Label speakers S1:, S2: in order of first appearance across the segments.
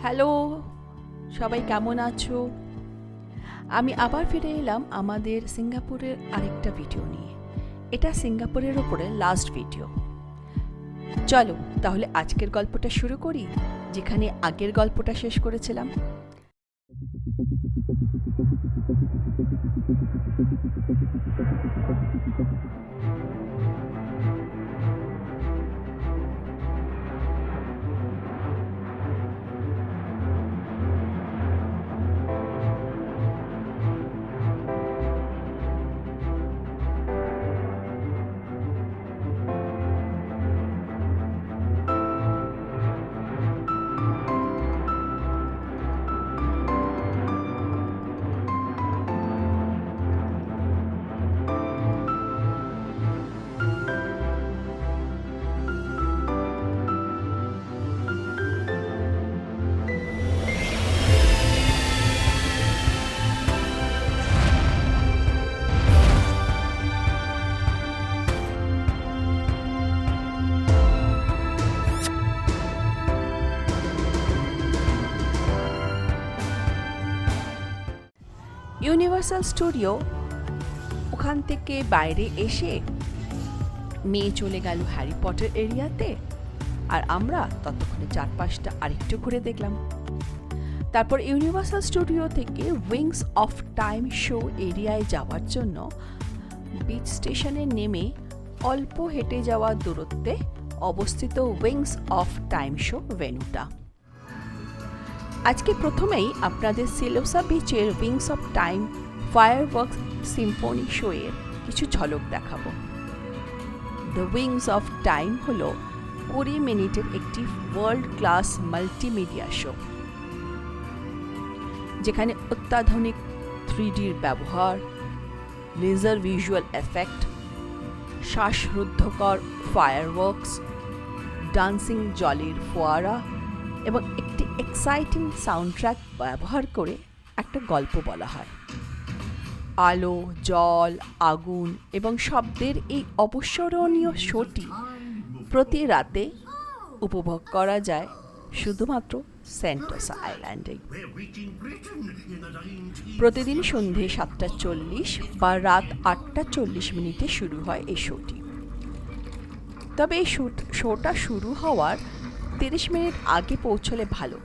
S1: Hello, সবাই কেমন আছো? আমি আবার ফিরে এলাম আমাদের সিঙ্গাপুরের আরেকটা ভিডিও নিয়ে। এটা সিঙ্গাপুরের ওপরে লাস্ট ভিডিও। চলো তাহলে আজকের গল্পটা শুরু করি, যেখানে আগের গল্পটা শেষ করেছিলাম। ইউনিভার্সাল স্টুডিও ওখান থেকে বাইরে এসে মেয়ে চলে গেল হ্যারি পটার এরিয়াতে, আর আমরা ততক্ষণে চারপাশটা আরেকটু ঘুরে দেখলাম। তারপর ইউনিভার্সাল স্টুডিও থেকে উইংস অফ টাইম শো এরিয়ায় যাওয়ার জন্য বিচ স্টেশনে নেমে অল্প হেঁটে যাওয়া দূরত্বে অবস্থিত উইংস অফ টাইম শো ভেন্যুটা। আজকে প্রথমেই আপনাদের সিলোসা বিচের wings of time fireworks Symphony show এর কিছু ঝলক দেখাবো। দ্য উইংস অফ টাইম হলো 20 মিনিটের একটি ওয়ার্ল্ড ক্লাস মাল্টিমিডিয়া শো, যেখানে অত্যাধুনিক 3Dর ব্যবহার, লেজার ভিজুয়াল এফেক্ট, শ্বাসরুদ্ধকর ফায়ারওয়ার্কস, ডান্সিং জলের ফোয়ারা এবং একটি এক্সাইটিং সাউন্ডট্র্যাক ব্যবহার করে একটা গল্প বলা হয়। আলো, জল, আগুন এবং শব্দের এই অবিস্মরণীয় শোটি প্রতি রাতে উপভোগ করা যায় শুধুমাত্র সেন্টোসা আইল্যান্ডেই। প্রতিদিন সন্ধে 7:40 বা রাত 8:40 শুরু হয় এই শোটি। তবে এই শোটা শুরু হওয়ার 30 মিনিট আগে পৌঁছলে ভালো,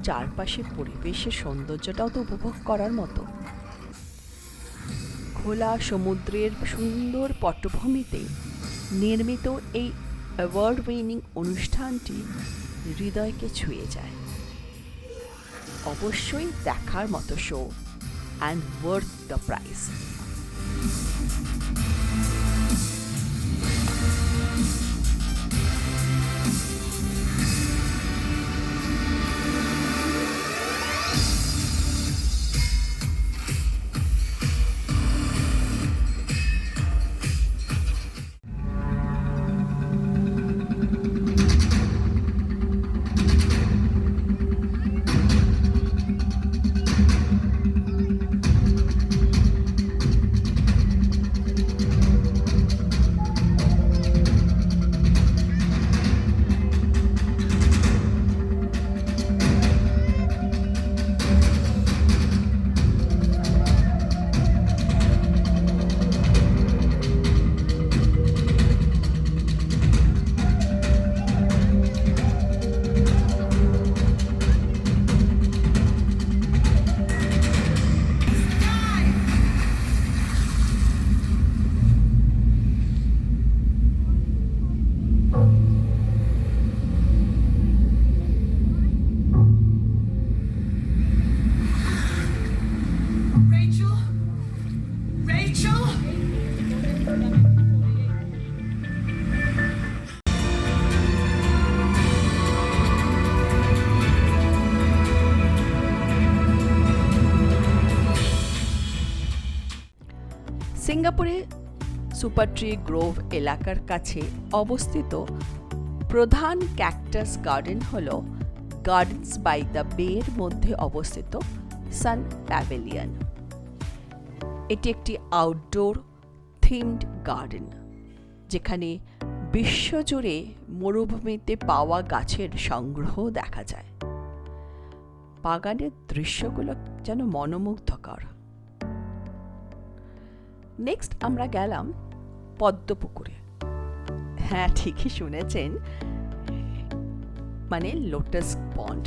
S1: চারপাশে পরিবেশের সৌন্দর্যটাও তো উপভোগ করার মতো। খোলা সমুদ্রের সুন্দর পটভূমিতে নির্মিত এই অ্যাওয়ার্ড উইনিং অনুষ্ঠানটি হৃদয়কে ছুঁয়ে যায়। অবশ্যই দেখার মতো show and worth the price. সিঙ্গাপুরে সুপার ট্রি গ্রোভ এলাকার কাছে অবস্থিত প্রধান ক্যাকটাস গার্ডেন হল গার্ডেন্স বাই দ্য বের মধ্যে অবস্থিত সান প্যাভিলিয়ন। এটি একটি আউটডোর থিমড গার্ডেন, যেখানে বিশ্বজুড়ে মরুভূমিতে পাওয়া গাছের সংগ্রহ দেখা যায়। বাগানের দৃশ্যগুলো যেন মনোমুগ্ধকর। নেক্সট আমরা গেলাম পদ্মপুকুরে। হ্যাঁ, ঠিকই শুনেছেন, মানে লোটাস পন্ড।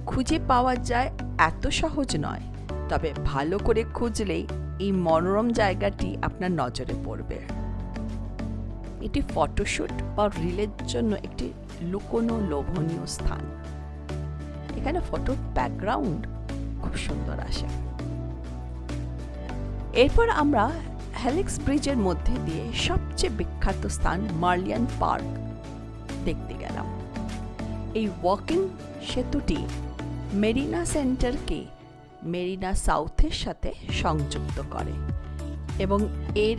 S1: খুঁজে পাওয়া যায় এত সহজ নয়, তবে ভালো করে খুঁজলেই এই মনোরম জায়গাটি আপনার নজরে পড়বে। এটি ফটোশ্যুট বা রিলের জন্য একটি লুকোনো লোভনীয় স্থান। এখানে ফটোর ব্যাকগ্রাউন্ড খুব সুন্দর আসে। এরপর আমরা হেলিক্স ব্রিজের মধ্যে দিয়ে সবচেয়ে বিখ্যাত স্থান মার্লিয়ান পার্ক দেখতে গেলাম। এই ওয়াকিং সেতুটি মেরিনা সেন্টারকে মেরিনা সাউথের সাথে সংযুক্ত করে এবং এর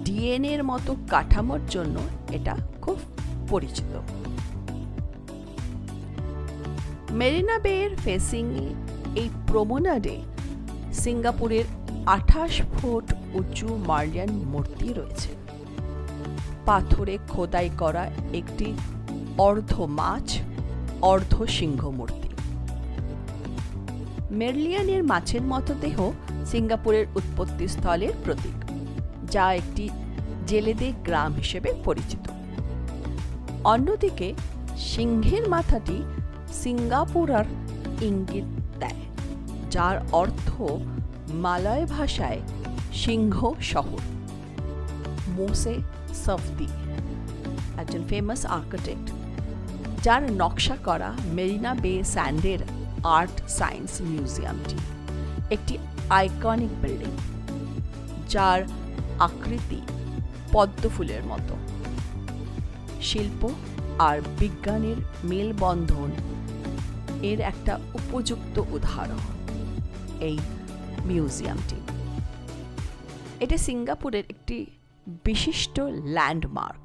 S1: ডিএনএর মতো কাঠামোর জন্য এটা খুব পরিচিত। মেরিনা বের ফেসিং এই প্রমোনাডে সিঙ্গাপুরের 28 ফুট উঁচু মার্লিয়ান মূর্তি রয়েছে। পাথরে খোদাই করা একটি অর্ধ মাছ অর্ধ সিংহ মূর্তি। মেরলিয়ানের মাছের মতো দেহ সিঙ্গাপুরের উৎপত্তি স্থলের প্রতীক, যা একটি জেলেদের গ্রাম হিসেবে পরিচিত। অন্যদিকে সিংহের মাথাটি সিঙ্গাপুরার ইঙ্গিত দেয়, যার অর্থ মালয় ভাষায় সিংহ শহর। মোসে সফদি, একজন ফেমাস আর্কিটেক্ট, যার নকশা করা মেরিনা বে স্যান্ডের আর্ট সায়েন্স মিউজিয়ামটি একটি আইকনিক বিল্ডিং, যার আকৃতি পদ্মফুলের মতো। শিল্প আর বিজ্ঞানের মেলবন্ধন এর একটা উপযুক্ত উদাহরণ এই মিউজিয়ামটি। এটা সিঙ্গাপুরের একটি বিশিষ্ট ল্যান্ডমার্ক।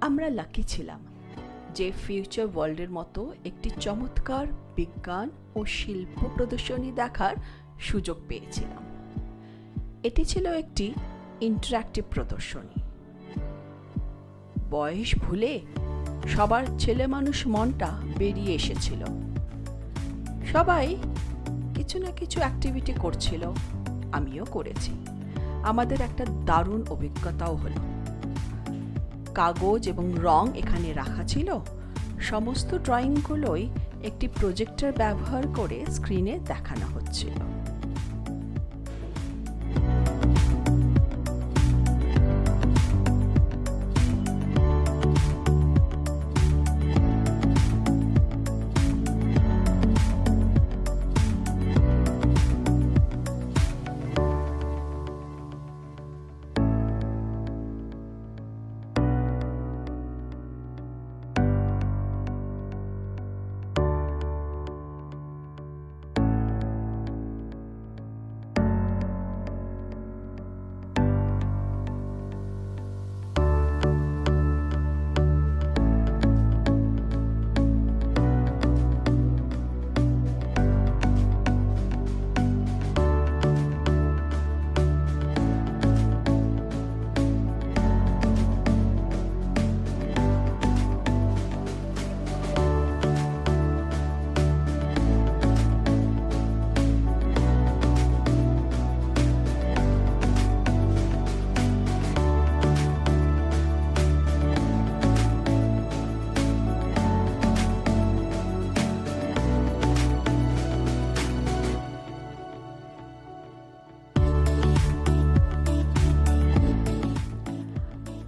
S1: আমরা লাকি ছিলাম যে ফিউচার ওয়ার্ল্ডের মতো একটি চমৎকার বিজ্ঞান ও শিল্প প্রদর্শনী দেখার সুযোগ পেয়েছিলাম। এটি ছিল একটি ইন্টারঅ্যাক্টিভ প্রদর্শনী। বয়স ভুলে সবার ছেলে মানুষ মনটা বেরিয়ে এসেছিল। সবাই কিছু না কিছু অ্যাক্টিভিটি করছিল, আমিও করেছি। আমাদের একটা দারুণ অভিজ্ঞতাও হলো। কাগজ এবং রং এখানে রাখা ছিল। সমস্ত ড্রয়িংগুলোই একটি প্রজেক্টর ব্যবহার করে স্ক্রিনে দেখানো হচ্ছিল।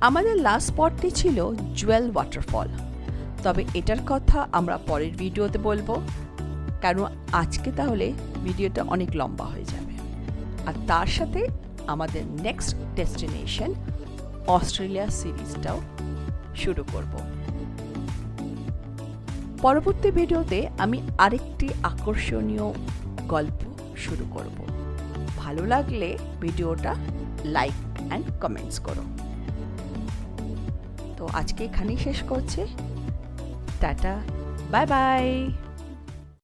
S1: আমাদের লাস্ট স্পটটি ছিল জুয়েল ওয়াটারফল, তবে এটার কথা আমরা পরের ভিডিওতে বলবো, কারণ আজকে তাহলে ভিডিওটা অনেক লম্বা হয়ে যাবে। আর তার সাথে আমাদের নেক্সট ডেস্টিনেশন অস্ট্রেলিয়া সিরিজটাও শুরু করব। পরবর্তী ভিডিওতে আমি আরেকটি আকর্ষণীয় গল্প শুরু করব। ভালো লাগলে ভিডিওটা লাইক অ্যান্ড কমেন্টস করো। তো আজকে এখানেই শেষ করছি। Tata, bye bye.